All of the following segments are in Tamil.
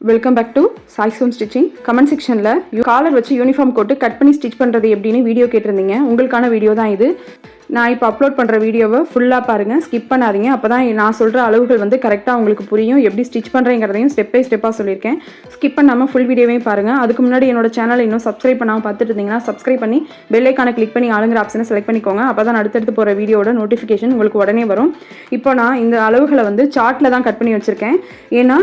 Welcome back to choice home stitching. Comment செக்ஷனில் காலர் வச்சு யூனிஃபார்ம் கோட்டு கட் பண்ணி ஸ்டிச் பண்ணுறது எப்படின்னு வீடியோ கேட்டிருந்தீங்க. உங்களுக்கான வீடியோ தான் இது. நான் இப்போ அப்லோட் பண்ணுற வீடியோவை ஃபுல்லாக பாருங்கள், ஸ்கிப் பண்ணாதீங்க. அப்போ தான் நான் சொல்கிற அளவுகள் வந்து கரெக்டாக உங்களுக்கு புரியும். எப்படி ஸ்டிச் பண்ணுறேங்கிறதையும் ஸ்டெப் பை ஸ்டெப்பாக சொல்லியிருக்கேன். ஸ்கிப் பண்ணாமல் ஃபுல் வீடியோவையும் பாருங்கள். அதுக்கு முன்னாடி என்னோட சேனலை இன்னும் சப்ஸ்கிரைப் பண்ணாமல் பார்த்துட்டு இருந்தீங்கன்னா சப்ஸ்கிரைப் பண்ணி பெல் ஐக்கானை கிளிக் பண்ணி ஆளுங்கிற ஆப்ஷனை செலக்ட் பண்ணிக்கோங்க. அப்போ தான் அடுத்தடுத்து போகிற வீடியோட நோட்டிஃபிகேஷன் உங்களுக்கு உடனே வரும். இப்போ நான் இந்த அளவுகளை வந்து சார்ட்டில் தான் கட் பண்ணி வச்சுருக்கேன். ஏன்னா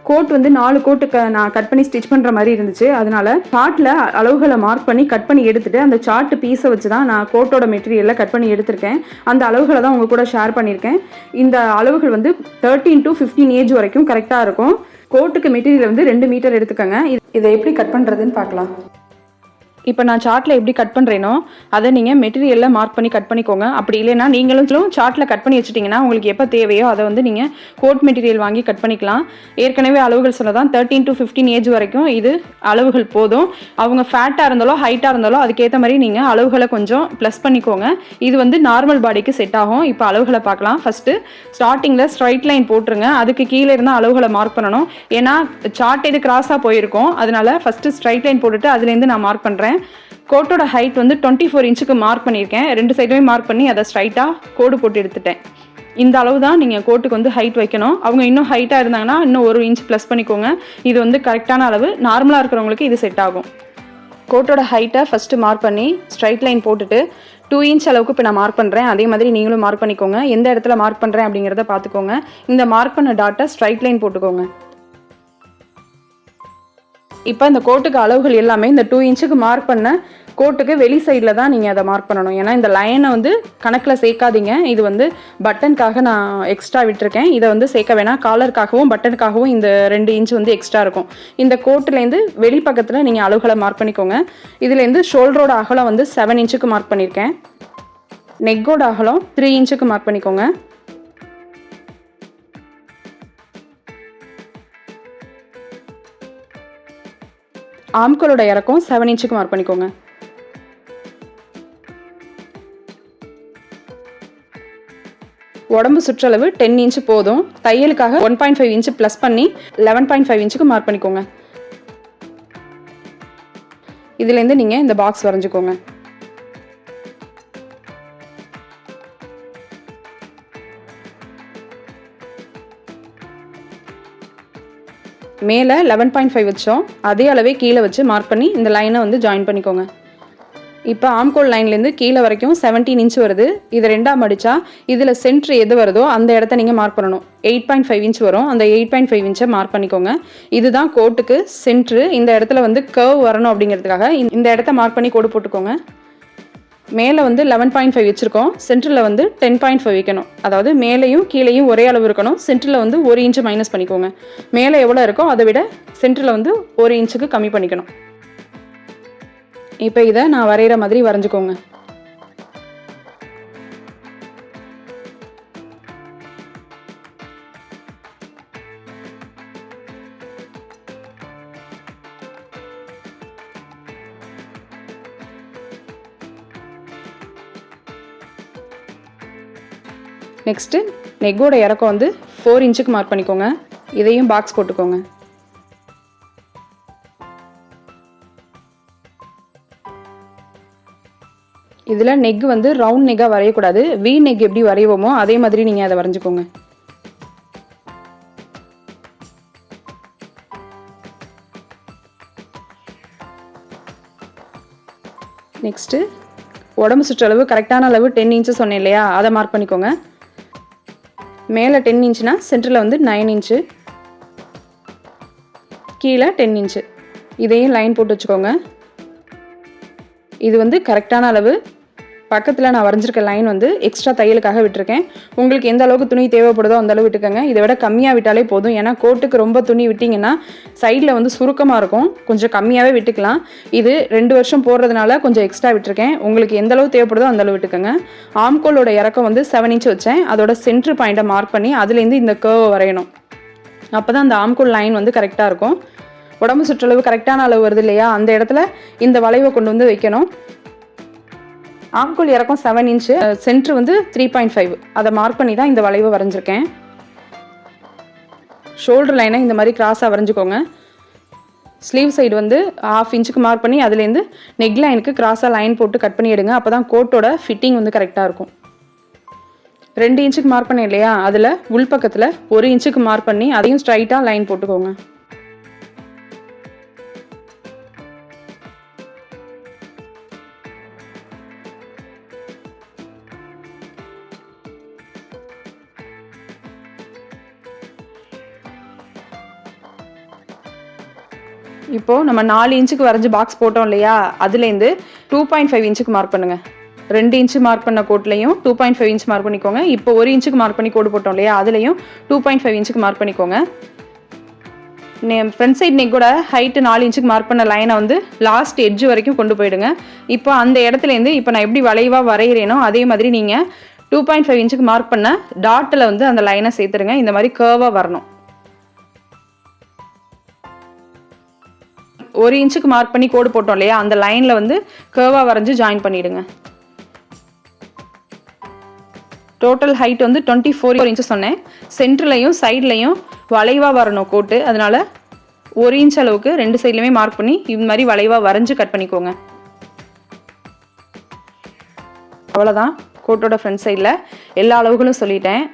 கோட் வந்து 4 கோட்டுக்கு நான் கட் பண்ணி ஸ்டிச் பண்ணுற மாதிரி இருந்துச்சு. அதனால சார்ட்டில் அளவுகளை மார்க் பண்ணி கட் பண்ணி எடுத்துகிட்டு அந்த சார்ட் பீஸை வச்சு தான் நான் கோட்டோட மெட்டீரியலில் கட் பண்ணி எடுத்திருக்கேன். அந்த அளவுகளை தான் உங்கள் கூட ஷேர் பண்ணியிருக்கேன். இந்த அளவுகள் வந்து 13 to 15 ஏஜ் வரைக்கும் கரெக்டாக இருக்கும். கோட்டுக்கு மெட்டீரியல் வந்து 2 மீட்டர் எடுத்துக்கோங்க. இதை எப்படி கட் பண்ணுறதுன்னு பார்க்கலாம். இப்போ நான் சார்ட்டில் எப்படி கட் பண்ணுறேனோ அதை நீங்கள் மெட்டீரியலில் மார்க் பண்ணி கட் பண்ணிக்கோங்க. அப்படி இல்லைன்னா நீங்களும் சார்ட்டில் கட் பண்ணி வச்சுட்டிங்கன்னா உங்களுக்கு எப்போ தேவையோ அதை வந்து நீங்கள் கோட் மெட்டீரியல் வாங்கி கட் பண்ணிக்கலாம். ஏற்கனவே அளவுகள் சொல்லதான் 13 to 15 ஏஜ் வரைக்கும் இது அளவுகள் போதும். அவங்க ஃபேட்டாக இருந்தாலோ ஹைட்டாக இருந்தாலோ அதுக்கேற்ற மாதிரி நீங்கள் அளவுகளை கொஞ்சம் ப்ளஸ் பண்ணிக்கோங்க. இது வந்து நார்மல் பாடிக்கு செட் ஆகும். இப்போ அளவுகளை பார்க்கலாம். ஃபஸ்ட்டு ஸ்டார்டிங்கில் ஸ்ட்ரைட் லைன் போட்டுருங்க. அதுக்கு கீழே இருந்தால் அளவுகளை மார்க் பண்ணணும். ஏன்னா சார்ட் இது கிராஸாக போயிருக்கும். அதனால ஃபஸ்ட்டு ஸ்ட்ரைட் லைன் போட்டுட்டு அதுலேருந்து நான் மார்க் பண்ணுறேன். கோட்டோட ஹைட் வந்து 24 இன்ச்சுக்கு மார்க் பண்ணியிருக்கேன். 2 சைடுமே மார்க் பண்ணி அதை ஸ்ட்ரைட்டாக கோடு போட்டு எடுத்துட்டேன். இந்த அளவு தான் நீங்கள் கோட்டுக்கு வந்து ஹைட் வைக்கணும். அவங்க இன்னும் ஹைட்டாக இருந்தாங்கன்னா இன்னும் 1 இன்ச் ப்ளஸ் பண்ணிக்கோங்க. இது வந்து கரெக்டான அளவு. நார்மலாக இருக்கிறவங்களுக்கு இது செட் ஆகும். கோட்டோட ஹைட்டை ஃபஸ்ட்டு மார்க் பண்ணி ஸ்ட்ரைட் லைன் போட்டுட்டு 2 இன்ச் அளவுக்கு இப்போ நான் மார்க் பண்ணுறேன். அதே மாதிரி நீங்களும் மார்க் பண்ணிக்கோங்க. எந்த இடத்துல மார்க் பண்ணுறேன் அப்படிங்கிறத பார்த்துக்கோங்க. இந்த மார்க் பண்ண டாட்டை ஸ்ட்ரைட் லைன் போட்டுக்கோங்க. இப்போ இந்த கோட்டுக்கு அளவுகள் எல்லாமே இந்த 2 இன்ச்சுக்கு மார்க் பண்ண கோட்டுக்கு வெளி சைடில் தான் நீங்கள் அதை மார்க் பண்ணணும். ஏன்னா இந்த லைனை வந்து கணக்கில் சேர்க்காதீங்க. இது வந்து பட்டனுக்காக நான் எக்ஸ்ட்ரா விட்டுருக்கேன். இதை வந்து சேர்க்க வேணாம். காலருக்காகவும் பட்டனுக்காகவும் இந்த 2 இன்ச் வந்து எக்ஸ்ட்ரா இருக்கும். இந்த கோட்டுலேருந்து வெளி பக்கத்தில் நீங்கள் அளவுகளை மார்க் பண்ணிக்கோங்க. இதுலேருந்து ஷோல்டரோட அகலம் வந்து 7 இன்ச்சுக்கு மார்க் பண்ணியிருக்கேன். நெக்கோட அகலம் 3 இன்ச்சுக்கு மார்க் பண்ணிக்கோங்க. ஆம்கோலோட இறக்கம் 7 இன்ச்சுக்கு மார்க் பண்ணிக்கோங்க. உடம்பு சுற்றளவு 10 இன்ச்சு போதும். தையலுக்காக 1.5 இன்ச்சு ப்ளஸ் பண்ணி 11.5 இன்ச்சுக்கு மார்க் பண்ணிக்கோங்க. இதுலேருந்து நீங்கள் இந்த பாக்ஸ் வரைஞ்சிக்கோங்க. மேலே 11.5 வச்சோம். அதே அளவே கீழே வச்சு மார்க் பண்ணி இந்த லைனை வந்து ஜாயின் பண்ணிக்கோங்க. இப்போ ஆம்கோல் லைன்லேருந்து கீழே வரைக்கும் 17 இன்ச் வருது. இதை 2ஆக மடித்தா இதில் சென்ட்ரு எது வருதோ அந்த இடத்த நீங்கள் மார்க் பண்ணணும். 8.5 இன்ச் வரும். அந்த 8.5 இன்ச்சை மார்க் பண்ணிக்கோங்க. இதுதான் கோட்டுக்கு சென்ட்ரு. இந்த இடத்துல வந்து கர்வ் வரணும் அப்படிங்கிறதுக்காக இந்த இடத்த மார்க் பண்ணி கோடு போட்டுக்கோங்க. மேலே வந்து 11.5 வச்சுருக்கோம். சென்டரில் வந்து 10.5 வைக்கணும். அதாவது மேலேயும் கீழேயும் ஒரே அளவு இருக்கணும். சென்டரில் வந்து 1 இன்ச்சு மைனஸ் பண்ணிக்கோங்க. மேலே எவ்வளோ இருக்கோ அதை விட சென்டரில் வந்து 1 இன்ச்சுக்கு கம்மி பண்ணிக்கணும். இப்போ இதை நான் வரைகிற மாதிரி வரைஞ்சிக்கோங்க. நெக்ஸ்ட்டு நெக்கோட இறக்கம் வந்து 4 இன்ச்சுக்கு மார்க் பண்ணிக்கோங்க. இதையும் பாக்ஸ் போட்டுக்கோங்க. இதில் நெக் வந்து ரவுண்ட் நெக்காக வரையக்கூடாது. வி நெக் எப்படி வரைவோமோ அதே மாதிரி நீங்கள் அதை வரைஞ்சிக்கோங்க. நெக்ஸ்ட்டு உடம்பு சுற்றளவு கரெக்டான அளவு 10 இன்ச்சு சொன்னேன் இல்லையா, அதை மார்க் பண்ணிக்கோங்க. மேலே 10 இன்ச்சுனா சென்டரில் வந்து 9 இன்ச்சு, கீழே 10 இன்ச்சு. இதையும் லைன் போட்டு வச்சுக்கோங்க. இது வந்து கரெக்டான அளவு. பக்கத்தில் நான் வரைஞ்சிருக்க லைன் வந்து எக்ஸ்ட்ரா தையலுக்காக விட்டுருக்கேன். உங்களுக்கு எந்த அளவுக்கு துணி தேவைப்படுதோ அந்த அளவு விட்டுக்கோங்க. இதை விட கம்மியாக விட்டாலே போதும். ஏன்னா கோட்டுக்கு ரொம்ப துணி விட்டிங்கன்னா சைடில் வந்து சுருக்கமாக இருக்கும். கொஞ்சம் கம்மியாகவே விட்டுக்கலாம். இது 2 வருஷம் போடுறதுனால கொஞ்சம் எக்ஸ்ட்ரா விட்டுருக்கேன். உங்களுக்கு எந்த அளவு தேவைப்படுதோ அந்த அளவு விட்டுக்கோங்க. ஆம்கோலோட இறக்கம் வந்து 7 இன்ச் வச்சேன். அதோட சென்ட்ரு பாயிண்ட்டை மார்க் பண்ணி அதுலேருந்து இந்த கர்வை வரையணும். அப்போ தான் அந்த ஆம்கோல் லைன் வந்து கரெக்டாக இருக்கும். உடம்பு சுற்றளவு கரெக்டான அளவு வருது இல்லையா, அந்த இடத்துல இந்த வளைவை கொண்டு வந்து வைக்கணும். ஆம்கோல் இறக்கம் 7 இன்ச்சு, சென்ட்ரு வந்து 3.5. அதை மார்க் பண்ணி தான் இந்த வளைவை வரைஞ்சிருக்கேன். ஷோல்டர் லைனை இந்த மாதிரி கிராஸாக வரைஞ்சிக்கோங்க. ஸ்லீவ் சைடு வந்து 1/2 இன்ச்சுக்கு மார்க் பண்ணி அதுலேருந்து நெக் லைனுக்கு கிராஸாக லைன் போட்டு கட் பண்ணி எடுங்க. அப்போ தான் கோட்டோட ஃபிட்டிங் வந்து கரெக்டாக இருக்கும். 2 இன்ச்சுக்கு மார்க் பண்ணேன் இல்லையா, அதில் உள் பக்கத்தில் 1 இன்ச்சுக்கு மார்க் பண்ணி அதையும் ஸ்ட்ரைட்டாக லைன் போட்டுக்கோங்க. இப்போது நம்ம 4 இன்ச்சுக்கு வரைஞ்சி பாக்ஸ் போட்டோம் இல்லையா, அதுலேருந்து 2.5 இன்ச்சுக்கு மார்க் பண்ணுங்கள். 2 இன்ச்சு மார்க் பண்ண கோட்லையும் 2.5 இன்ச் மார்க் பண்ணிக்கோங்க. இப்போ 1 இன்ச்சுக்கு மார்க் பண்ணி கோடு போட்டோம் இல்லையா, அதுலேயும் 2.5 இன்ச்சுக்கு மார்க் பண்ணிக்கோங்க. ஃப்ரண்ட் சைட் நெக்கோட ஹைட்டு 4 இன்ச்சுக்கு மார்க் பண்ண லைனை வந்து லாஸ்ட் எட்ஜ் வரைக்கும் கொண்டு போயிடுங்க. இப்போ அந்த இடத்துலேருந்து இப்போ நான் எப்படி வளைவாக வரைகிறேனோ அதே மாதிரி நீங்கள் 2.5 இன்ச்சுக்கு மார்க் பண்ண டாட்டில் வந்து அந்த லைனை சேர்த்துருங்க. இந்த மாதிரி கர்வாக வரணும். 1 இன்ச்சுக்கு மார்க் பண்ணி கோடு போட்டோம் இல்லையா, அந்த லைனில் வந்து கர்வாக வரைஞ்சி ஜாயின் பண்ணிவிடுங்க. டோட்டல் ஹைட் வந்து 24 இன்ச்சஸ் சொன்னேன். சென்டர்லையும் சைட்லையும் வளைவாக வரணும் கோட்டு. அதனால் 1 இன்ச் அளவுக்கு 2 சைட்லையுமே மார்க் பண்ணி இந்த மாதிரி வளைவாக வரைஞ்சி கட் பண்ணிக்கோங்க. அவ்வளோதான், கோட்டோட ஃப்ரண்ட் சைடில் எல்லா அளவுகளும் சொல்லிட்டேன்.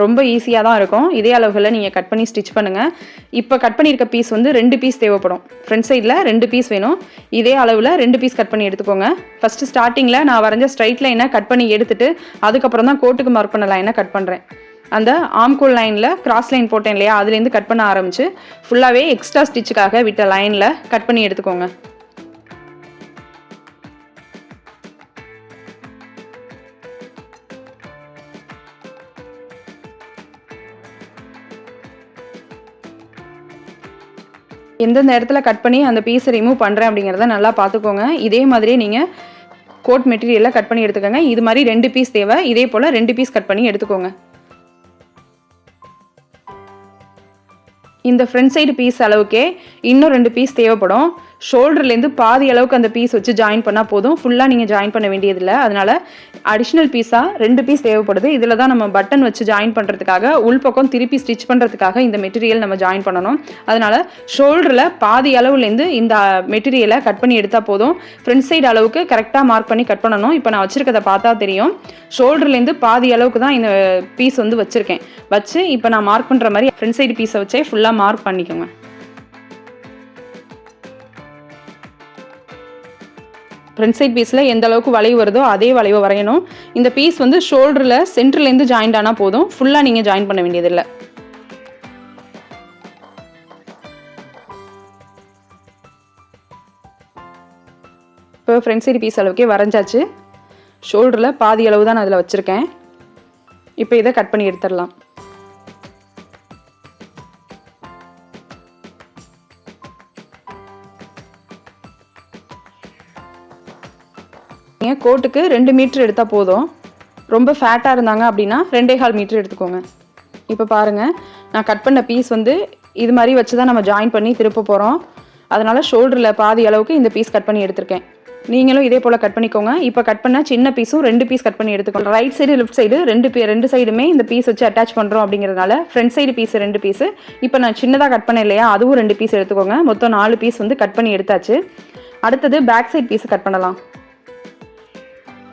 ரொம்ப ஈஸியாக தான் இருக்கும். இதே அளவுகளில் நீங்கள் கட் பண்ணி ஸ்டிச் பண்ணுங்கள். இப்போ கட் பண்ணியிருக்க பீஸ் வந்து 2 பீஸ் தேவைப்படும். ஃப்ரண்ட் சைடில் 2 பீஸ் வேணும். இதே அளவில் 2 பீஸ் கட் பண்ணி எடுத்துக்கோங்க. ஃபஸ்ட்டு ஸ்டார்டிங்கில் நான் வரைஞ்ச ஸ்ட்ரைட் லைனை கட் பண்ணி எடுத்துட்டு அதுக்கப்புறம் தான் கோட்டுக்கு மார்க் பண்ண லைனை கட் பண்ணுறேன். அந்த ஆம்கோல் லைனில் கிராஸ் லைன் போட்டேன் இல்லையா, அதுலேருந்து கட் பண்ண ஆரம்பித்து ஃபுல்லாகவே எக்ஸ்ட்ரா ஸ்டிச்சுக்காக விட்ட லைனில் கட் பண்ணி எடுத்துக்கோங்க. எந்தெந்த இடத்துல கட் பண்ணி அந்த பீஸை ரிமூவ் பண்ணுறேன் அப்படிங்கிறத நல்லா பார்த்துக்கோங்க. இதே மாதிரியே நீங்கள் கோட் மெட்டீரியலில் கட் பண்ணி எடுத்துக்கோங்க. இது மாதிரி 2 பீஸ் தேவை. இதே போல் 2 பீஸ் கட் பண்ணி எடுத்துக்கோங்க. இந்த ஃப்ரண்ட் சைடு பீஸ் அளவுக்கே இன்னும் 2 பீஸ் தேவைப்படும். ஷோல்டர்லேருந்து பாதி அளவுக்கு அந்த பீஸ் வச்சு ஜாயின் பண்ணால் போதும். ஃபுல்லாக நீங்கள் ஜாயின் பண்ண வேண்டியதில்லை. அதனால் அடிஷ்னல் பீஸாக 2 பீஸ் தேவைப்படுது. இதில் தான் நம்ம பட்டன் வச்சு ஜாயின் பண்ணுறதுக்காக உள்பக்கம் திருப்பி ஸ்டிச் பண்ணுறதுக்காக இந்த மெட்டீரியல் நம்ம ஜாயின் பண்ணணும். அதனால் ஷோல்டரில் பாதி அளவுலேருந்து இந்த மெட்டீரியலை கட் பண்ணி எடுத்தால் போதும். ஃப்ரண்ட் சைடு அளவுக்கு கரெக்டாக மார்க் பண்ணி கட் பண்ணணும். இப்போ நான் வச்சுருக்கதை பார்த்தா தெரியும். ஷோல்டர்லேருந்து பாதி அளவுக்கு தான் இந்த பீஸ் வந்து வச்சுருக்கேன். வச்சு இப்போ நான் மார்க் பண்ணுற மாதிரி ஃப்ரண்ட் சைடு பீஸை வச்சே ஃபுல்லாக மார்க் பண்ணிக்கோங்க. ஃப்ரண்ட் சைட் பீஸில் எந்த அளவுக்கு வளைவு வருதோ அதே வளைவை வரையணும். இந்த பீஸ் வந்து ஷோல்டரில் சென்டர்லேருந்து ஜாயிண்ட் ஆனால் போதும். ஃபுல்லாக நீங்கள் ஜாயின் பண்ண வேண்டியதில்லை. இப்போ ஃப்ரண்ட் சைடு பீஸ் அளவுக்கே வரைஞ்சாச்சு. ஷோல்டரில் பாதி அளவு தான் நான் அதில் வச்சுருக்கேன். இப்போ இதை கட் பண்ணி எடுத்துடலாம். கோட்டுக்கு 2 மீட்டர் எடுத்தால் போதும். ரொம்ப ஃபேட்டாக இருந்தாங்க அப்படின்னா 2.25 மீட்டர் எடுத்துக்கோங்க. இப்போ பாருங்கள், நான் கட் பண்ண பீஸ் வந்து இது மாதிரி வச்சு தான் நம்ம ஜாயின் பண்ணி திருப்ப போகிறோம். அதனால் ஷோல்டரில் பாதி அளவுக்கு இந்த பீஸ் கட் பண்ணி எடுத்திருக்கேன். நீங்களும் இதே போல் கட் பண்ணிக்கோங்க. இப்போ கட் பண்ண சின்ன பீஸும் 2 பீஸ் கட் பண்ணி எடுத்துக்கோங்க. ரைட் சைடு லெஃப்ட் சைடு 2 சைடுமே இந்த பீஸ் வச்சு அட்டாச் பண்ணுறோம் அப்படிங்கிறதுனால ஃப்ரண்ட் சைடு பீஸ் 2 பீஸு. இப்போ நான் சின்னதாக கட் பண்ணேன் இல்லையா, அதுவும் 2 பீஸ் எடுத்துக்கோங்க. மொத்தம் 4 பீஸ் வந்து கட் பண்ணி எடுத்தாச்சு. அடுத்தது பேக் சைட் பீஸ் கட் பண்ணலாம்.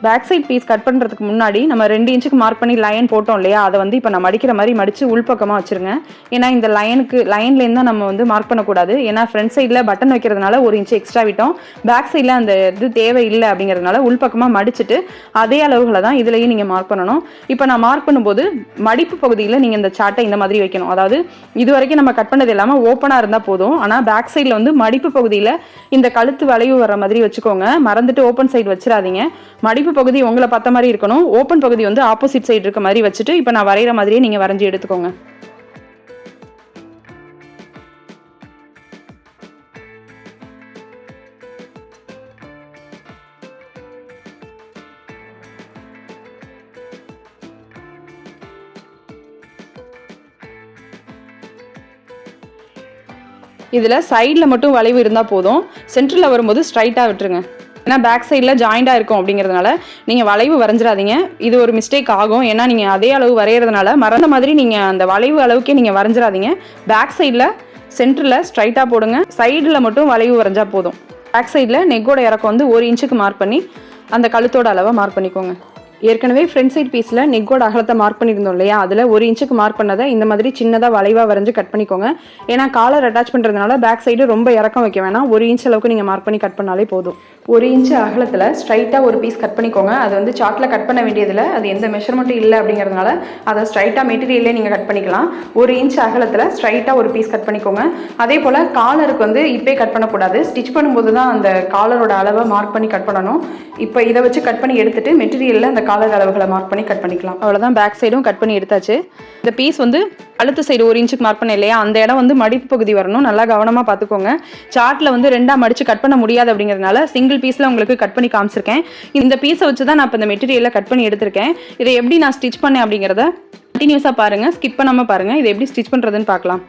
பேக் சைட் பீஸ் கட் பண்ணுறதுக்கு முன்னாடி நம்ம 2 இன்ச்சுக்கு மார்க் பண்ணி லைன் போட்டோம் இல்லையா, அதை வந்து இப்போ நான் மடிக்கிற மாதிரி மடித்து உள்பக்கமாக வச்சுருங்க. ஏன்னா இந்த லைன்லேருந்து தான் நம்ம வந்து மார்க் பண்ணக்கூடாது. ஏன்னா ஃப்ரண்ட் சைடில் பட்டன் வைக்கிறதுனால 1 இன்ச்சு எக்ஸ்ட்ரா விட்டோம். பேக் சைடில் அந்த இது தேவையில்லை அப்படிங்கிறதுனால உள்பக்கமாக மடிச்சுட்டு அதே அளவுகளை தான் இதுலேயும் நீங்கள் மார்க் பண்ணணும். இப்போ நான் மார்க் பண்ணும்போது மடிப்பு பகுதியில் நீங்கள் இந்த சார்ட்டை இந்த மாதிரி வைக்கணும். அதாவது இது வரைக்கும் நம்ம கட் பண்ணது இல்லாமல் ஓப்பனாக இருந்தால் போதும். ஆனால் பேக் சைடில் வந்து மடிப்பு பகுதியில் இந்த கழுத்து வளைவு வர மாதிரி வச்சுக்கோங்க. மறந்துட்டு ஓப்பன் சைடு வச்சிடாதீங்க. மடிப்பு பகுதி உங்களை பார்த்த மாதிரி இருக்கணும். ஓப்பன் பகுதி வந்து ஆப்போசிட் சைடு இருக்க மாதிரி வச்சுட்டு இப்போ நான் வரைகிற மாதிரியே நீங்கள் வரைஞ்சி எடுத்துக்கோங்க. இதில் சைடில் மட்டும் வளைவு இருந்தால் போதும். சென்டரில் வரும்போது ஸ்ட்ரைட்டாக விட்டுருங்க. ஏன்னா பேக் சைடில் ஜாயிண்டாக இருக்கும் அப்படிங்கிறதுனால நீங்கள் வளைவு வரைஞ்சிடாதீங்க. இது ஒரு மிஸ்டேக் ஆகும். ஏன்னா நீங்கள் அதே அளவு வரைகிறதுனால மறந்த மாதிரி நீங்கள் அந்த வளைவு அளவுக்கே நீங்கள் வரைஞ்சிடாதீங்க. பேக் சைடில் சென்டரில் ஸ்ட்ரைட்டாக போடுங்க. சைடில் மட்டும் வளைவு வரைஞ்சா போதும். பேக் சைடில் நெக்கோட இறக்கம் வந்து 1 இன்ச்சுக்கு மார்க் பண்ணி அந்த கழுத்தோட அளவை மார்க் பண்ணிக்கோங்க. ஏற்கனவே ஃப்ரண்ட் சைட் பீஸில் நெக்கோட அகலத்தை மார்க் பண்ணியிருந்தோம் இல்லையா, அதில் 1 இன்ச்சுக்கு மார்க் பண்ணதை இந்த மாதிரி சின்னதாக வளைவாக வரைஞ்சி கட் பண்ணிக்கோங்க. ஏன்னா காலர் அட்டாச் பண்ணுறதுனால பேக் சைடு ரொம்ப இறக்கம் வைக்க வேணாம். 1 இன்ச் அளவுக்கு நீங்கள் மார்க் பண்ணி கட் பண்ணாலே போதும். 1 இன்ச்சு அகலத்தில் ஸ்ட்ரைட்டாக ஒரு பீஸ் கட் பண்ணிக்கோங்க. அது வந்து சார்ட்டில் கட் பண்ண வேண்டியதில்லை. அது எந்த மெஷர்மெண்ட்டும் இல்லை அப்படிங்கிறதுனால அதை ஸ்ட்ரைட்டாக மெட்டீரியல்லே நீங்கள் கட் பண்ணிக்கலாம். 1 இன்ச் அகலத்தில் ஸ்ட்ரைட்டாக ஒரு பீஸ் கட் பண்ணிக்கோங்க. அதே போல் காலருக்கு வந்து இப்பே கட் பண்ணக்கூடாது. ஸ்டிச் பண்ணும்போது தான் அந்த காலரோட அளவை மார்க் பண்ணி கட் பண்ணணும். இப்போ இதை வச்சு கட் பண்ணி எடுத்துட்டு மெட்டீரியலில் அந்த காலர் அளவுகளை மார்க் பண்ணி கட் பண்ணிக்கலாம். அவ்வளோதான், பேக் சைடும் கட் பண்ணி எடுத்தாச்சு. இந்த பீஸ் வந்து கழுத்து சைடு 1 இன்ச்சுக்கு மார்க் பண்ண இல்லையா, அந்த இடம் வந்து மடிப்பு பகுதி வரணும். நல்லா கவனமாக பார்த்துக்கோங்க. சார்ட்டில் வந்து 2ஆக மடித்து கட் பண்ண முடியாது அப்படிங்கிறதுனால சிங்கிள் பீஸில் உங்களுக்கு கட் பண்ணி காமிச்சிருக்கேன். இந்த பீஸை வச்சு தான் நான் இப்போ இந்த மெட்டீரியலில் கட் பண்ணி எடுத்திருக்கேன். இதை எப்படி நான் ஸ்டிச் பண்ணேன் அப்படிங்கிறத கண்டினியூஸாக பாருங்கள், ஸ்கிப் பண்ணாமல் பாருங்கள். இதை எப்படி ஸ்டிச் பண்ணுறதுன்னு பார்க்கலாம்.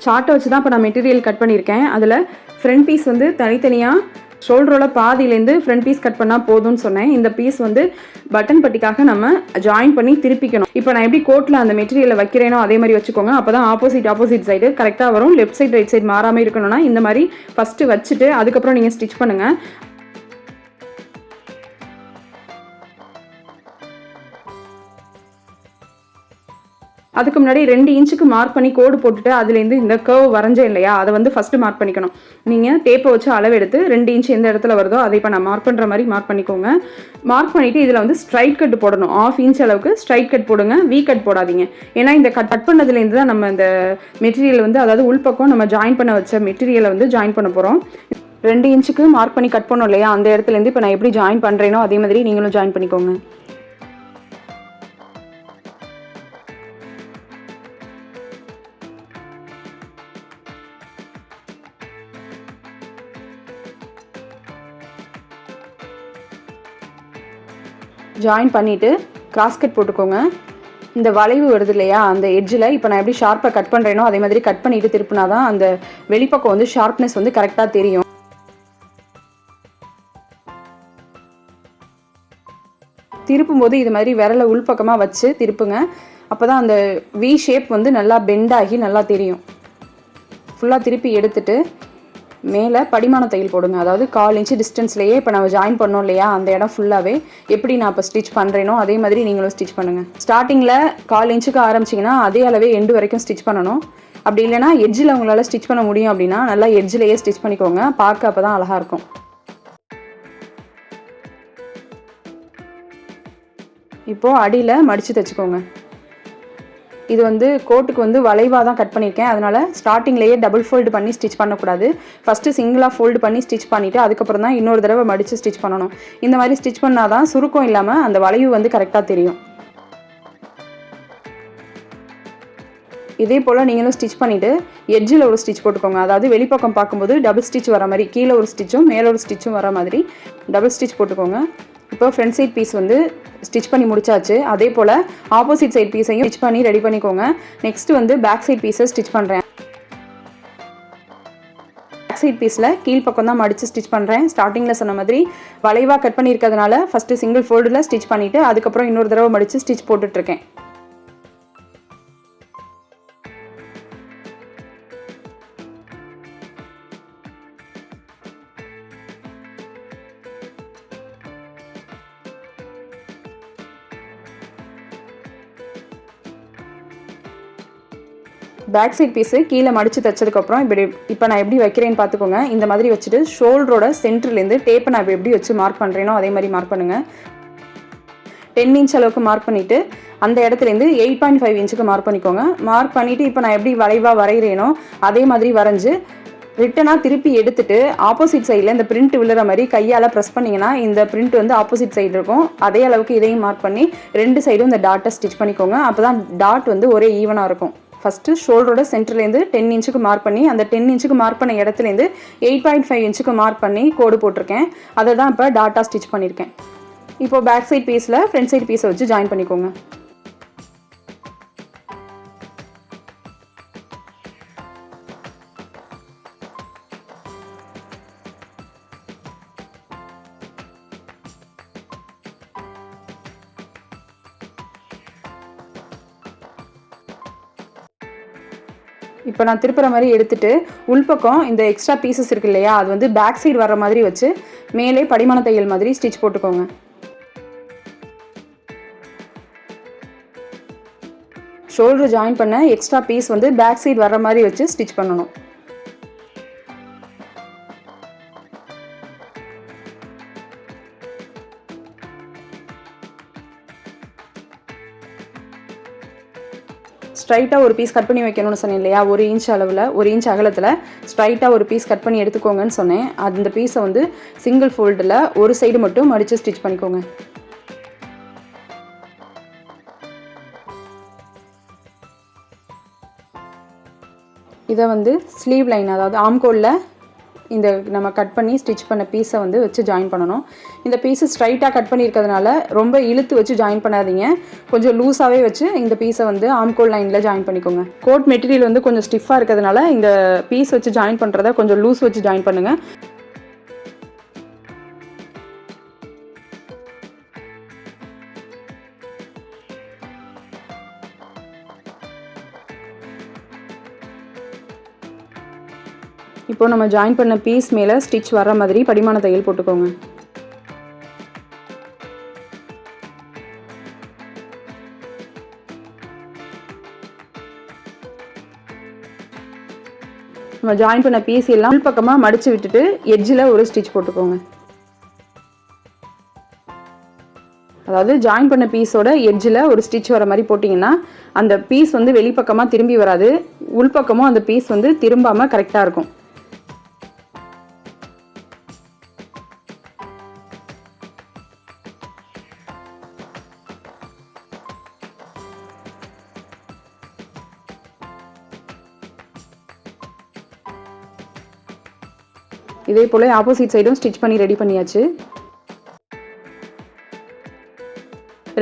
சார்ட்டை வச்சு தான் இப்போ நான் மெட்டீரியல் கட் பண்ணியிருக்கேன். அதில் ஃப்ரண்ட் பீஸ் வந்து தனித்தனியாக ஷோல்டரோட பாதியிலேருந்து ஃப்ரண்ட் பீஸ் கட் பண்ணால் போதும்னு சொன்னேன். இந்த பீஸ் வந்து பட்டன் பட்டிக்காக நம்ம ஜாயின் பண்ணி திருப்பிக்கணும். இப்போ நான் எப்படி கோட்டில் அந்த மெட்டீரியலை வைக்கிறேனோ அதே மாதிரி வச்சுக்கோங்க. அப்போ தான் ஆப்போசிட் சைடு கரெக்டாக வரும். லெஃப்ட் சைடு ரைட் சைடு மாறாமல் இருக்கணும்னா இந்த மாதிரி ஃபஸ்ட்டு வச்சுட்டு அதுக்கப்புறம் நீங்கள் ஸ்டிச் பண்ணுங்கள். அதுக்கு முன்னாடி 2 இன்ச்சுக்கு மார்க் பண்ணி கோடு போட்டுட்டு அதுலேருந்து இந்த கர்வ் வரைஞ்சேன் இல்லையா, அதை வந்து ஃபஸ்ட்டு மார்க் பண்ணிக்கணும். நீங்கள் டேப்பை வச்சு அளவு எடுத்து 2 இன்ச் எந்த இடத்துல வருதோ அதை இப்போ நான் மார்க் பண்ணுற மாதிரி மார்க் பண்ணிக்கோங்க. மார்க் பண்ணிவிட்டு இதில் வந்து ஸ்ட்ரைட் கட் போடணும். 1/2 இன்ச் அளவுக்கு ஸ்ட்ரைட் கட் போடுங்க, வீ கட் போடாதீங்க. ஏன்னா இந்த கட் பண்ணதுலேருந்து தான் நம்ம இந்த மெட்டீரியல் வந்து அதாவது உள்பக்கம் நம்ம ஜாயின் பண்ண வச்ச மெட்டீரியலை வந்து ஜாயின் பண்ண போகிறோம். 2 இன்ச்சுக்கு மார்க் பண்ணி கட் பண்ணோம் இல்லையா, அந்த இடத்துலேருந்து இப்போ நான் எப்படி ஜாயின் பண்ணுறேனோ அதே மாதிரி நீங்களும் ஜாயின் பண்ணிக்கோங்க. ஜாயின் பண்ணிவிட்டு கிராஸ் கட் போட்டுக்கோங்க. இந்த வளைவு வருது இல்லையா, அந்த எட்ஜில் இப்போ நான் எப்படி ஷார்ப்பாக கட் பண்ணுறேனோ அதே மாதிரி கட் பண்ணிவிட்டு திருப்பினா தான் அந்த வெளிப்பக்கம் வந்து ஷார்ப்னஸ் வந்து கரெக்டாக தெரியும். திருப்பும்போது இது மாதிரி விரலை உள்பக்கமாக வச்சு திருப்புங்க. அப்போ தான் அந்த வி ஷேப் வந்து நல்லா பெண்ட் ஆகி நல்லா தெரியும். ஃபுல்லாக திருப்பி எடுத்துட்டு மேலே படிமான தையல் போடுங்க. அதாவது 1/4 இன்ச்சு டிஸ்டன்ஸ்லேயே இப்போ நம்ம ஜாயின் பண்ணோம் இல்லையா, அந்த இடம் ஃபுல்லாகவே எப்படி நான் இப்போ ஸ்டிச் பண்ணுறேனோ அதே மாதிரி நீங்களும் ஸ்டிச் பண்ணுங்கள். ஸ்டார்டிங்கில் 1/4 இன்ச்சுக்கு ஆரம்பிச்சிங்கன்னா அதே அளவே எண்டு வரைக்கும் ஸ்டிச் பண்ணணும். அப்படி இல்லைனா எட்ஜில் உங்களால் ஸ்டிச் பண்ண முடியும் அப்படின்னா நல்லா எட்ஜிலேயே ஸ்டிச் பண்ணிக்கோங்க. பார்க்க அப்போ தான் அழகாக இருக்கும். இப்போது அடியில் மடித்து தைச்சிக்கோங்க. இது வந்து கோட்டுக்கு வந்து வளைவாக தான் கட் பண்ணியிருக்கேன். அதனால் ஸ்டார்டிங்லேயே டபுள் ஃபோல்டு பண்ணி ஸ்டிச் பண்ணக்கூடாது. ஃபஸ்ட்டு சிங்கிளாக ஃபோல்டு பண்ணி ஸ்டிச் பண்ணிவிட்டு அதுக்கப்புறம் தான் இன்னொரு தடவை மடித்து ஸ்டிச் பண்ணணும். இந்த மாதிரி ஸ்டிச் பண்ணால் தான் சுருக்கம் இல்லாமல் அந்த வளைவு வந்து கரெக்டாக தெரியும். இதே போல் நீங்களும் ஸ்டிச் பண்ணிவிட்டு எட்ஜில் ஒரு ஸ்டிச் போட்டுக்கோங்க. அதாவது வெளிப்பக்கம் பார்க்கும்போது டபுள் ஸ்டிச் வர மாதிரி, கீழே ஒரு ஸ்டிச்சும் மேலே ஒரு ஸ்டிச்சும் வர மாதிரி டபுள் ஸ்டிச் போட்டுக்கோங்க. இப்போ ஃப்ரண்ட் சைட் பீஸ் வந்து ஸ்டிச் பண்ணி முடிச்சாச்சு. அதே போல் ஆப்போசிட் சைட் பீஸையும் ஸ்டிச் பண்ணி ரெடி பண்ணிக்கோங்க. நெக்ஸ்ட்டு வந்து பேக் சைட் பீஸை ஸ்டிச் பண்ணுறேன். பேக் சைட் பீஸில் கீழ் பக்கம் தான் மடித்து ஸ்டிச் பண்ணுறேன். ஸ்டார்டிங்கில் சொன்ன மாதிரி வளைவாக கட் பண்ணியிருக்கிறதுனால ஃபஸ்ட்டு சிங்கிள் ஃபோல்டில் ஸ்டிச் பண்ணிவிட்டு அதுக்கப்புறம் இன்னொரு தடவை மடித்து ஸ்டிச் போட்டுட்ருக்கேன். பேக் சைட் பீஸு கீழே மடித்து தைச்சதுக்கப்புறம் இப்போ நான் எப்படி வைக்கிறேன்னு பார்த்துக்கோங்க. இந்த மாதிரி வச்சுட்டு ஷோல்டரோட சென்டர்லேருந்து டேப்பை நான் எப்படி வச்சு மார்க் பண்ணுறேனோ அதே மாதிரி மார்க் பண்ணுங்கள். 10 இன்ச் அளவுக்கு மார்க் பண்ணிவிட்டு அந்த இடத்துலேருந்து 8.5 இன்ச்சுக்கு மார்க் பண்ணிக்கோங்க. மார்க் பண்ணிவிட்டு இப்போ நான் எப்படி வளைவாக வரைகிறேனோ அதே மாதிரி வரைஞ்சி ரிட்டனாக திருப்பி எடுத்துட்டு ஆப்போசிட் சைடில் இந்த பிரிண்ட் விழுற மாதிரி கையால் ப்ரெஸ் பண்ணிங்கன்னா இந்த பிரிண்ட் வந்து ஆப்போசிட் சைடு இருக்கும். அதே அளவுக்கு இதையும் மார்க் பண்ணி 2 சைடும் இந்த டாட்டை ஸ்டிச் பண்ணிக்கோங்க. அப்போ தான் டாட் வந்து ஒரே ஈவனாக இருக்கும். ஃபஸ்ட்டு ஷோல்டரோட சென்டர்லேருந்து 10 இன்ச்சுக்கு மார்க் பண்ணி அந்த 10 இன்ச்சுக்கு மார்க் பண்ண இடத்துலேருந்து 8.5 இன்ச்சுக்கு மார்க் பண்ணி கோடு போட்டிருக்கேன். அதை தான் இப்போ டாட்டா ஸ்டிச் பண்ணியிருக்கேன். இப்போது பேக் சைட் பீஸில் ஃப்ரண்ட் சைட் பீஸை வச்சு ஜாயின் பண்ணிக்கோங்க. இப்போ நான் திருப்புற மாதிரி எடுத்துட்டு உள்பக்கம் இந்த எக்ஸ்ட்ரா பீசஸ் இருக்கு இல்லையா, அது வந்து பேக் சைடு வர்ற மாதிரி வச்சு மேலே படிமான தையல் மாதிரி ஸ்டிச் போட்டுக்கோங்க. ஷோல்டர் ஜாயின் பண்ண எக்ஸ்ட்ரா பீஸ் வந்து பேக் சைடு வர்ற மாதிரி வச்சு ஸ்டிச் பண்ணணும். ஸ்ட்ரைட்டாக ஒரு பீஸ் கட் பண்ணி வைக்கணும்னு சொன்னேன் இல்லையா, 1 இன்ச் அளவில் 1 இன்ச் அகலத்தில் ஸ்ட்ரைட்டாக ஒரு பீஸ் கட் பண்ணி எடுத்துக்கோங்கன்னு சொன்னேன். அந்த பீஸை வந்து சிங்கிள் ஃபோல்டில் ஒரு சைடு மட்டும் மடித்து ஸ்டிச் பண்ணிக்கோங்க. இதை வந்து ஸ்லீவ் லைன், அதாவது ஆம்கோலில் இந்த நம்ம கட் பண்ணி ஸ்டிச் பண்ண பீஸை வந்து வச்சு ஜாயின் பண்ணணும். இந்த பீஸு ஸ்ட்ரைட்டாக கட் பண்ணியிருக்கிறதுனால ரொம்ப இழுத்து வச்சு ஜாயின் பண்ணாதீங்க, கொஞ்சம் லூஸாகவே வச்சு இந்த பீஸை வந்து ஆம்கோல் லைனில் ஜாயின் பண்ணிக்கோங்க. கோட் மெட்டீரியல் வந்து கொஞ்சம் ஸ்டிஃபாக இருக்கிறதுனால இந்த பீஸ் வச்சு ஜாயின் பண்ணுறத கொஞ்சம் லூஸ் வச்சு ஜாயின் பண்ணுங்கள். இப்போ நம்ம ஜாயின் பண்ண பீஸ் மேலே ஸ்டிச் வர மாதிரி படிமான தையல் போட்டுக்கோங்க. நம்ம ஜாயின் பண்ண பீஸ் எல்லாம் உள் பக்கமாக மடித்து விட்டுட்டு எட்ஜில் ஒரு ஸ்டிச் போட்டுக்கோங்க. அதாவது ஜாயின் பண்ண பீஸோட எட்ஜில் ஒரு ஸ்டிச் வர மாதிரி போட்டிங்கன்னா அந்த பீஸ் வந்து வெளிப்பக்கமாக திரும்பி வராது, உள்பக்கமும் அந்த பீஸ் வந்து திரும்பாமல் கரெக்டாக இருக்கும். இதே போல் ஆப்போசிட் சைடும் ஸ்டிச் பண்ணி ரெடி பண்ணியாச்சு.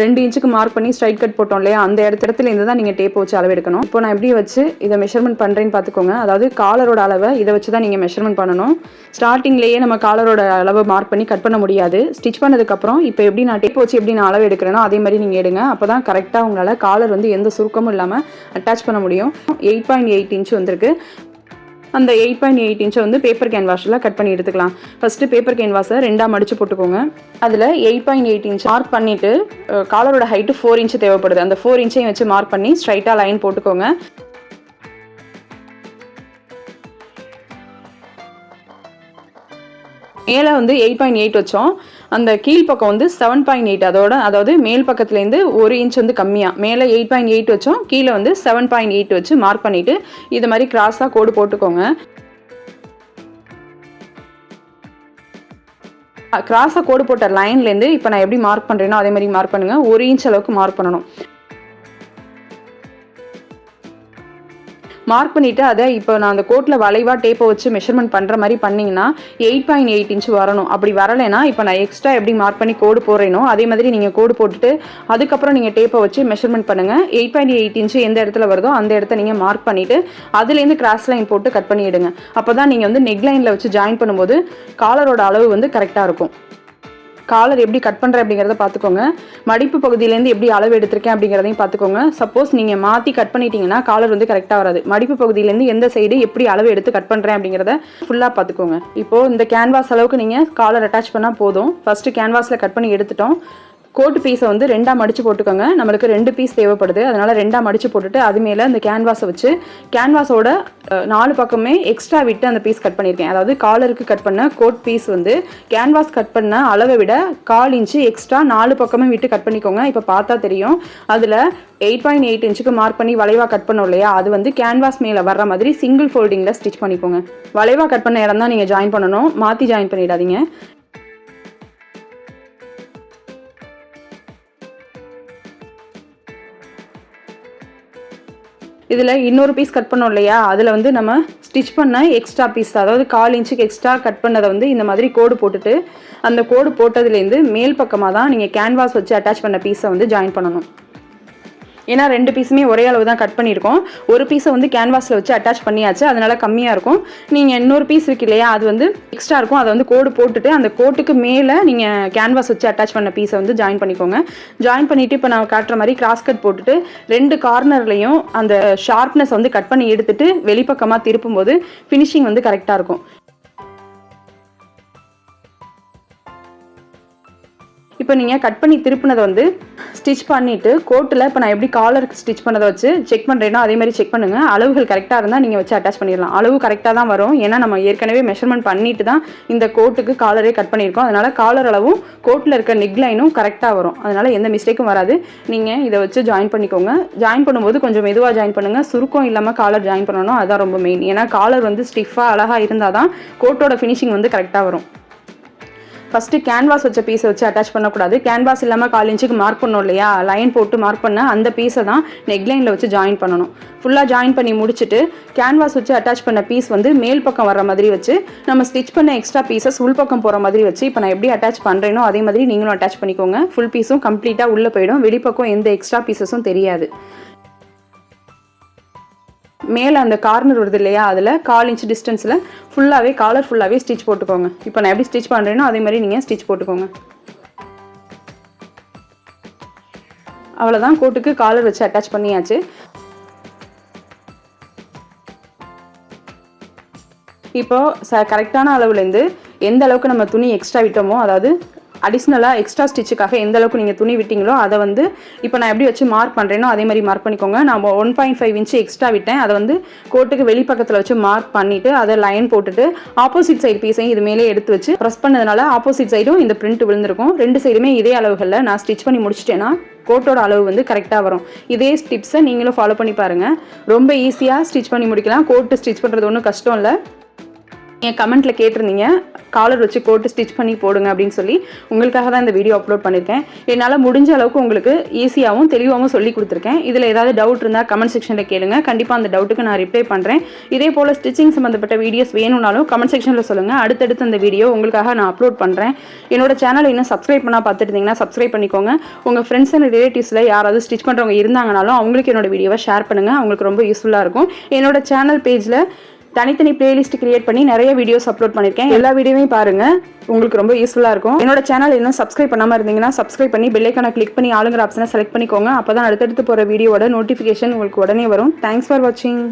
2 இன்ச்சுக்கு மார்க் பண்ணி ஸ்ட்ரைட் கட் போட்டோம் இல்லையா, அந்த இடத்துல இருந்து தான் நீங்கள் டேப் வச்சு அளவு எடுக்கணும். இப்போ நான் எப்படி வச்சு இதை மெஷர்மெண்ட் பண்ணுறேன்னு பார்த்துக்கோங்க. அதாவது காலரோட அளவை இதை வச்சு தான் நீங்கள் மெஷர்மெண்ட் பண்ணணும். ஸ்டார்டிங்லேயே நம்ம காலரோட அளவை மார்க் பண்ணி கட் பண்ண முடியாது. ஸ்டிச் பண்ணதுக்கப்புறம் இப்போ எப்படி நான் டேப் வச்சு எப்படி நான் அளவு எடுக்கிறேனோ அதே மாதிரி நீங்கள் எடுங்க. அப்போ தான் கரெக்டாக உங்களால் காலர் வந்து எந்த சுருக்கமும் இல்லாமல் அட்டாச் பண்ண முடியும். 8.8 இன்ச் வந்திருக்கு. அந்த 8.8 இன்ச்சை வந்து பேப்பர் கேன்வாஸில் கட் பண்ணி எடுத்துக்கலாம். ஃபஸ்ட்டு பேப்பர் கேன்வாஸை 2ஆக மடித்து போட்டுக்கோங்க. அதில் 8.8 இன்ச் மார்க் பண்ணிவிட்டு காலரோட ஹைட்டு 4 இன்ச் தேவைப்படுது. அந்த 4 இன்ச்சையும் வச்சு மார்க் பண்ணி ஸ்ட்ரைட்டாக லைன் போட்டுக்கோங்க. மேலே வந்து 8.8 வச்சோம், அந்த கீழ்ப்பக்கம் வந்து 7.8, அதாவது மேல் பக்கத்துலேருந்து 1 இன்ச் வந்து கம்மியாக மேலே 8.8 வச்சோம், கீழே வந்து 7.8 வச்சு மார்க் பண்ணிவிட்டு இது மாதிரி கிராஸாக கோடு போட்டுக்கோங்க. கிராஸாக கோடு போட்ட லைன்லேருந்து இப்போ நான் எப்படி மார்க் பண்ணுறேனோ அதே மாதிரி மார்க் பண்ணுங்கள். 1 இன்ச் அளவுக்கு மார்க் பண்ணணும். மார்க் பண்ணிவிட்டு அதை இப்போ நான் அந்த கோட்டில் வளைவாக டேப்பை வச்சு மெஷர்மெண்ட் பண்ணுற மாதிரி பண்ணிங்கன்னா 8.8 இன்ச் வரணும். அப்படி வரலைன்னா இப்போ நான் எக்ஸ்ட்ரா எப்படி மார்க் பண்ணி கோடு போடுறேனோ அதே மாதிரி நீங்கள் கோடு போட்டுட்டு அதுக்கப்புறம் நீங்கள் டேப்பை வச்சு மெஷர்மெண்ட் பண்ணுங்கள். 8.8 இன்ச் எந்த இடத்துல வருதோ அந்த இடத்த நீங்கள் மார்க் பண்ணிவிட்டு அதுலேருந்து கிராஸ் லைன் போட்டு கட் பண்ணிவிடுங்க. அப்போ தான் நீங்கள் வந்து நெக் லைனில் வச்சு ஜாயின் பண்ணும்போது காலரோட அளவு வந்து கரெக்டாக இருக்கும். காலர் எப்படி கட் பண்ணுறேன் அப்படிங்கிறத பார்த்துக்கோங்க. மடிப்பு பகுதியிலேருந்து எப்படி அளவு எடுத்திருக்கேன் அப்படிங்கிறதையும் பார்த்துக்கோங்க. சப்போஸ் நீங்கள் மாற்றி கட் பண்ணிட்டீங்கன்னா காலர் வந்து கரெக்டாக வராது. மடிப்பு பகுதியிலேருந்து எந்த சைடு எப்படி அளவு எடுத்து கட் பண்ணுறேன் அப்படிங்கிறத ஃபுல்லாக பார்த்துக்கோங்க. இப்போது இந்த கேன்வாஸ் அளவுக்கு நீங்கள் காலர் அட்டாச் பண்ணால் போதும். ஃபஸ்ட்டு கேன்வாஸில் கட் பண்ணி எடுத்துட்டோம். கோட்டு பீஸை வந்து 2ஆக மடித்து போட்டுக்கோங்க. நம்மளுக்கு 2 பீஸ் தேவைப்படுது, அதனால் 2ஆக மடித்து போட்டுட்டு அது மேலே இந்த கேன்வாஸை வச்சு கேன்வாஸோட 4 பக்கமே எக்ஸ்ட்ரா விட்டு அந்த பீஸ் கட் பண்ணியிருக்கேன். அதாவது காலருக்கு கட் பண்ண கோட் பீஸ் வந்து கேன்வாஸ் கட் பண்ண அளவை விட 1/4 இன்ச்சு எக்ஸ்ட்ரா 4 பக்கமே விட்டு கட் பண்ணிக்கோங்க. இப்போ பார்த்தா தெரியும். அதில் 8.8 இன்ச்சுக்கு மார்க் பண்ணி வளைவாக கட் பண்ணோம் இல்லையா, அது வந்து கேன்வாஸ் மேலே வர்ற மாதிரி சிங்கிள் ஃபோல்டிங்கில் ஸ்டிச் பண்ணிக்கோங்க. வளைவாக கட் பண்ண இடம் தான் நீங்கள் ஜாயின் பண்ணணும், மாற்றி ஜாயின் பண்ணிடாதீங்க. இதில் இன்னொரு பீஸ் கட் பண்ணோம் இல்லையா, அதில் வந்து நம்ம ஸ்டிச் பண்ண எக்ஸ்ட்ரா பீஸ், அதாவது 1/4 இன்ச்சுக்கு எக்ஸ்ட்ரா கட் பண்ணதை வந்து இந்த மாதிரி கோடு போட்டுட்டு அந்த கோடு போட்டதுலேருந்து மேல் பக்கமாக தான் நீங்கள் கேன்வாஸ் வச்சு அட்டாச் பண்ண பீஸை வந்து ஜாயின் பண்ணணும். ஏன்னா 2 பீஸுமே ஒரே அளவு தான் கட் பண்ணியிருக்கோம். ஒரு பீஸை வந்து கேன்வாஸில் வச்சு அட்டாச் பண்ணியாச்சு, அதனால கம்மியாக இருக்கும். நீங்கள் இன்னொரு பீஸ் இருக்கு இல்லையா, அது வந்து எக்ஸ்ட்ரா இருக்கும். அதை வந்து கோடு போட்டுட்டு அந்த கோட்டுக்கு மேலே நீங்கள் கேன்வாஸ் வச்சு அட்டாச் பண்ண பீஸை வந்து ஜாயின் பண்ணிக்கோங்க. ஜாயின் பண்ணிவிட்டு இப்போ நான் காட்டுற மாதிரி கிராஸ் கட் போட்டுட்டு 2 கார்னர்லையும் அந்த ஷார்ப்னஸ் வந்து கட் பண்ணி எடுத்துட்டு வெளிப்பக்கமாக திருப்பும் போது ஃபினிஷிங் வந்து கரெக்டாக இருக்கும். இப்போ நீங்கள் கட் பண்ணி திருப்பினதை வந்து ஸ்டிச் பண்ணிவிட்டு கோட்டில் இப்போ நான் எப்படி காலருக்கு ஸ்டிச் பண்ணதை வச்சு செக் பண்ணுறேன்னா அதே மாதிரி செக் பண்ணுங்கள். அளவுகள் கரெக்டாக இருந்தால் நீங்கள் வச்சு அட்டாச் பண்ணிடலாம். அளவு கரெக்டாக தான் வரும், ஏன்னா நம்ம ஏற்கனவே மெஷர்மெண்ட் பண்ணிட்டு தான் இந்த கோட்டுக்கு காலரே கட் பண்ணியிருக்கோம். அதனால் காலர் அளவும் கோட்டில் இருக்க நெக் லைனும் கரெக்டாக வரும். அதனால் எந்த மிஸ்டேக்கும் வராது. நீங்கள் இதை வச்சு ஜாயின் பண்ணிக்கோங்க. ஜாயின் பண்ணும்போது கொஞ்சம் மெதுவாக ஜாயின் பண்ணுங்கள். சுருக்கம் இல்லாமல் காலர் ஜாயின் பண்ணணும், அதுதான் ரொம்ப மெயின். ஏன்னா காலர் வந்து ஸ்டிஃபாக அழகாக இருந்தால் தான் கோட்டோட ஃபினிஷிங் வந்து கரெக்டாக வரும். ஃபஸ்ட்டு கேன்வாஸ் வச்ச பீஸை வச்சு அட்டாச் பண்ணக்கூடாது. கேன்வாஸ் இல்லாமல் 1/4 இன்ச்சுக்கு மார்க் பண்ணோம் இல்லையா, லைன் போட்டு மார்க் பண்ண அந்த பீஸை தான் நெக் லைனில் வச்சு ஜாயின் பண்ணணும். ஃபுல்லாக ஜாயின் பண்ணி முடிச்சுட்டு கேன்வாஸ் வச்சு அட்டாச் பண்ண பீஸ் வந்து மேல் பக்கம் வர மாதிரி வச்சு நம்ம ஸ்டிச் பண்ண எக்ஸ்ட்ரா பீசஸ் உள் பக்கம் போகிற மாதிரி வச்சு இப்போ நான் எப்படி அட்டாச் பண்ணுறேனோ அதே மாதிரி நீங்களும் அட்டாச் பண்ணிக்கோங்க. ஃபுல் பீஸும் கம்ப்ளீட்டாக உள்ளே போயிடும், வெளிப்பக்கம் எந்த எக்ஸ்ட்ரா பீசஸும் தெரியாது. மேலே அந்த கார்னர் வருது இல்லையா, அதில் 1/4 இன்ச் டிஸ்டன்ஸில் ஃபுல்லாகவே காலர் ஃபுல்லாகவே ஸ்டிச் போட்டுக்கோங்க. இப்போ நான் எப்படி ஸ்டிச் பண்ணுறேனோ அதே மாதிரி நீங்கள் ஸ்டிச் போட்டுக்கோங்க. அவ்வளோதான், கோட்டுக்கு காலர் வச்சு அட்டாச் பண்ணியாச்சு. இப்போ கரெக்டான அளவுலேருந்து எந்த அளவுக்கு நம்ம துணி எக்ஸ்ட்ரா விட்டோமோ, அதாவது அடிஷ்னலாக எக்ஸ்ட்ரா ஸ்டிச்சுக்காக எந்த அளவுக்கு நீங்கள் துணி விட்டீங்களோ அதை வந்து இப்போ நான் எப்படி வச்சு மார்க் பண்ணுறேனோ அதே மாதிரி மார்க் பண்ணிக்கோங்க. நான் 1.5 இன்ச்சு எக்ஸ்ட்ரா விட்டேன், அதை வந்து கோட்டுக்கு வெளிப்பக்கத்தில் வச்சு மார்க் பண்ணிவிட்டு அதை லைன் போட்டுட்டு ஆப்போசிட் சைடு பீஸையும் இது மேலே எடுத்து வச்சு ப்ரெஸ் பண்ணதுனால ஆப்போசிட் சைடும் இந்த பிரிண்ட் விழுந்திருக்கும். 2 சைடுமே இதே அளவுகளில் நான் ஸ்டிச் பண்ணி முடிச்சிட்டேன்னா கோட்டோட அளவு வந்து கரெக்டாக வரும். இதே டிப்ஸை நீங்களும் ஃபாலோ பண்ணி பாருங்கள். ரொம்ப ஈஸியாக ஸ்டிச் பண்ணி முடிக்கலாம். கோட்டு ஸ்டிச் பண்ணுறது ஒன்றும் கஷ்டம் இல்லை. என் கமெண்ட்டில் கேட்டிருந்தீங்க காலர் வச்சு கோட்டு ஸ்டிச் பண்ணி போடுங்க அப்படின்னு சொல்லி, உங்களுக்காக தான் இந்த வீடியோ அப்லோட் பண்ணியிருக்கேன். என்னால் முடிஞ்ச அளவுக்கு உங்களுக்கு ஈஸியாகவும் தெளிவாகவும் சொல்லி கொடுத்துருக்கேன். இதில் ஏதாவது டவுட் இருந்தால் கமெண்ட் செக்ஷனில் கேளுங்க, கண்டிப்பாக அந்த டவுட்டுக்கு நான் ரிப்ளை பண்ணுறேன். இதே போல் ஸ்டிச்சிங் சம்மந்தப்பட்ட வீடியோஸ் வேணும்னாலும் கமெண்ட் செக்ஷனில் சொல்லுங்கள். அடுத்தடுத்து அந்த வீடியோ உங்களுக்காக நான் அப்லோட் பண்ணுறேன். என்னோட சேனலை இன்னும் சப்ஸ்கிரைப் பண்ணால் பார்த்துட்டு இருந்தீங்கன்னா சப்ஸ்கிரைப் பண்ணிக்கோங்க. உங்கள் ஃப்ரெண்ட்ஸ் அண்ட் ரிலேட்டிவ்ஸில் யாராவது ஸ்டிச் பண்ணுறவங்க இருந்தாங்கனாலும் அவங்களுக்கு என்னோட வீடியோவை ஷேர் பண்ணுங்கள், அவங்களுக்கு ரொம்ப யூஸ்ஃபுல்லாக இருக்கும். என்னோட சேனல் பேஜில் தனித்தனி பிளேலிஸ்ட் கிரியேட் பண்ணி நிறைய வீடியோஸ் அப்லோட் பண்ணியிருக்கேன். எல்லா வீடியோவையும் பாருங்கள், உங்களுக்கு ரொம்ப யூஸ்ஃபுல்லாக இருக்கும். என்னோட சேனல் இன்னும் சப்ஸ்கிரைப் பண்ணாமல் இருந்தீங்கன்னா சப்ஸ்கிரைப் பண்ணி பெல் ஐகானை கிளிக் பண்ணி ஆளுங்கிற ஆப்ஷனை செலக்ட் பண்ணிக்கோங்க. அப்போ தான் அடுத்தடுத்து போகிற வீடியோவோட நோட்டிஃபிகேஷன் உங்களுக்கு உடனே வரும். தேங்க்ஸ் ஃபார் வாட்சிங்.